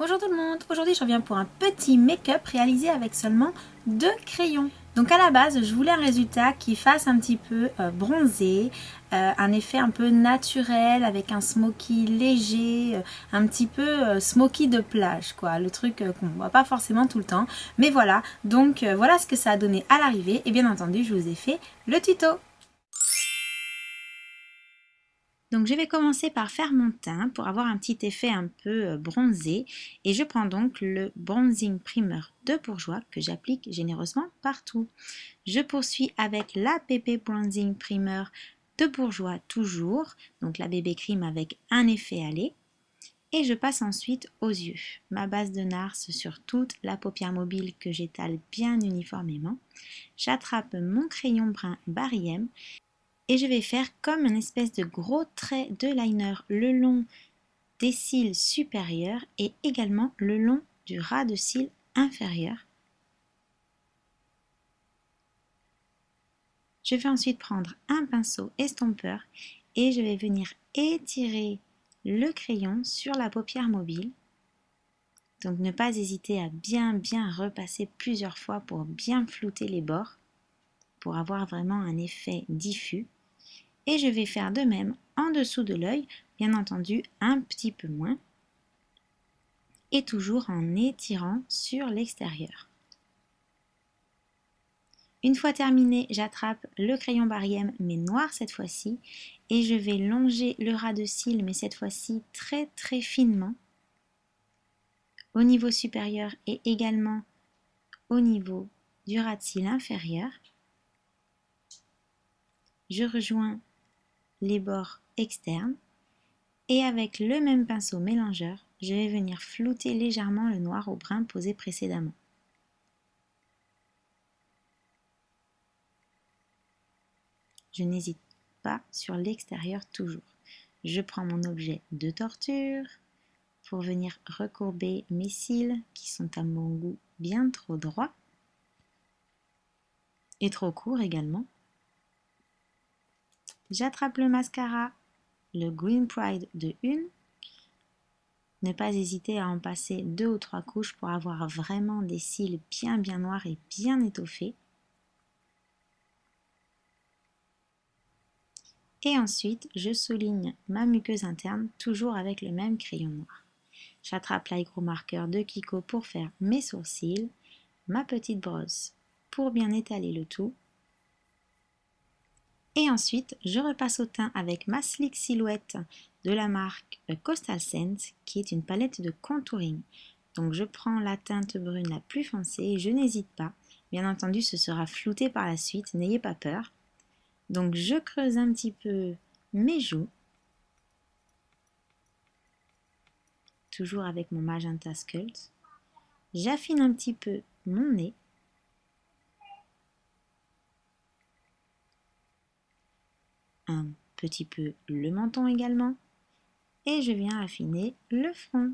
Bonjour tout le monde, aujourd'hui je reviens pour un petit make-up réalisé avec seulement 2 crayons. Donc à la base je voulais un résultat qui fasse un petit peu bronzé, un effet un peu naturel avec un smoky léger, un petit peu smoky de plage quoi, le truc qu'on ne voit pas forcément tout le temps. Mais voilà, donc voilà ce que ça a donné à l'arrivée et bien entendu je vous ai fait le tuto. Donc je vais commencer par faire mon teint pour avoir un petit effet un peu bronzé et je prends donc le Bronzing Primer de Bourjois que j'applique généreusement partout. Je poursuis avec la PP Bronzing Primer de Bourjois toujours, donc la bébé cream avec un effet allé. Et je passe ensuite aux yeux. Ma base de NARS sur toute la paupière mobile que j'étale bien uniformément. J'attrape mon crayon brun Barry M et je vais faire comme une espèce de gros trait de liner le long des cils supérieurs et également le long du ras de cils inférieur. Je vais ensuite prendre un pinceau estompeur et je vais venir étirer le crayon sur la paupière mobile. Donc ne pas hésiter à bien repasser plusieurs fois pour bien flouter les bords, pour avoir vraiment un effet diffus. Et je vais faire de même en dessous de l'œil, bien entendu un petit peu moins, et toujours en étirant sur l'extérieur. Une fois terminé, j'attrape le crayon Barry M, mais noir cette fois-ci, et je vais longer le ras de cils, mais cette fois-ci très finement, au niveau supérieur et également au niveau du ras de cils inférieur. Je rejoins les bords externes et avec le même pinceau mélangeur, je vais venir flouter légèrement le noir au brun posé précédemment. Je n'hésite pas sur l'extérieur toujours. Je prends mon objet de torture pour venir recourber mes cils qui sont à mon goût bien trop droits et trop courts également. J'attrape le mascara, le Green Pride de 1. Ne pas hésiter à en passer 2 ou 3 couches pour avoir vraiment des cils bien noirs et bien étoffés. Et ensuite, je souligne ma muqueuse interne toujours avec le même crayon noir. J'attrape l'eyebrow marker de Kiko pour faire mes sourcils, ma petite brosse pour bien étaler le tout. Et ensuite, je repasse au teint avec ma Sleek Silhouette de la marque Coastal Scents, qui est une palette de contouring. Donc je prends la teinte brune la plus foncée et je n'hésite pas. Bien entendu, ce sera flouté par la suite, n'ayez pas peur. Donc je creuse un petit peu mes joues, toujours avec mon magenta Sculpt. J'affine un petit peu mon nez. Un petit peu le menton également. Et je viens affiner le front.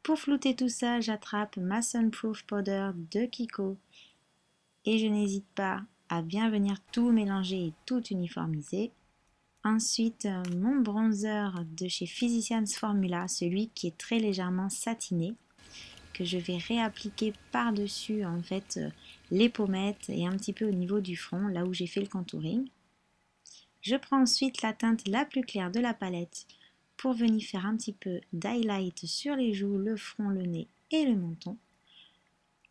Pour flouter tout ça, j'attrape ma Sunproof Powder de Kiko et je n'hésite pas à bien venir tout mélanger et tout uniformiser. Ensuite, mon bronzer de chez Physicians Formula, celui qui est très légèrement satiné, que je vais réappliquer par-dessus en fait les pommettes et un petit peu au niveau du front, là où j'ai fait le contouring. Je prends ensuite la teinte la plus claire de la palette pour venir faire un petit peu d'highlight sur les joues, le front, le nez et le menton.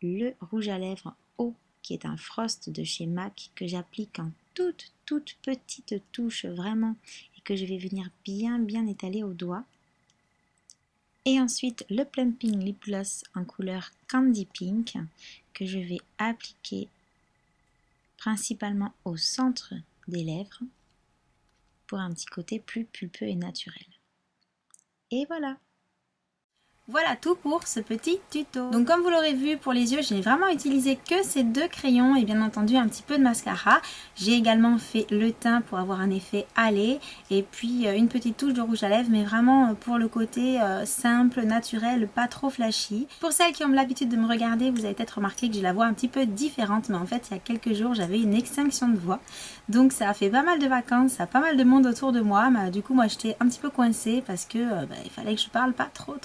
Le rouge à lèvres haut qui est un Frost de chez MAC que j'applique en toute petite touche vraiment et que je vais venir bien étaler au doigt. Et ensuite le Plumping Lip Gloss en couleur Candy Pink que je vais appliquer principalement au centre des lèvres pour un petit côté plus pulpeux et naturel. Et voilà! Voilà tout pour ce petit tuto. Donc comme vous l'aurez vu, pour les yeux, je n'ai vraiment utilisé que ces deux crayons et bien entendu un petit peu de mascara. J'ai également fait le teint pour avoir un effet hâlé et puis une petite touche de rouge à lèvres, mais vraiment pour le côté simple, naturel, pas trop flashy. Pour celles qui ont l'habitude de me regarder, vous avez peut-être remarqué que j'ai la voix un petit peu différente, mais en fait il y a quelques jours j'avais une extinction de voix. Donc ça a fait pas mal de vacances, ça a pas mal de monde autour de moi, mais du coup moi j'étais un petit peu coincée parce que il fallait que je parle pas trop.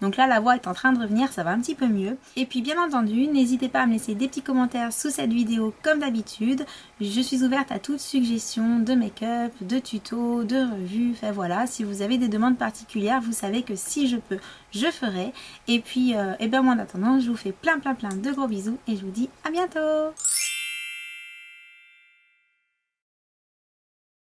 Donc là la voix est en train de revenir, ça va un petit peu mieux. Et puis bien entendu, n'hésitez pas à me laisser des petits commentaires sous cette vidéo comme d'habitude. Je suis ouverte à toute suggestion de make-up, de tutos, de revues, enfin voilà. Si vous avez des demandes particulières, vous savez que si je peux, je ferai. Et puis, moi en attendant, je vous fais plein de gros bisous et je vous dis à bientôt.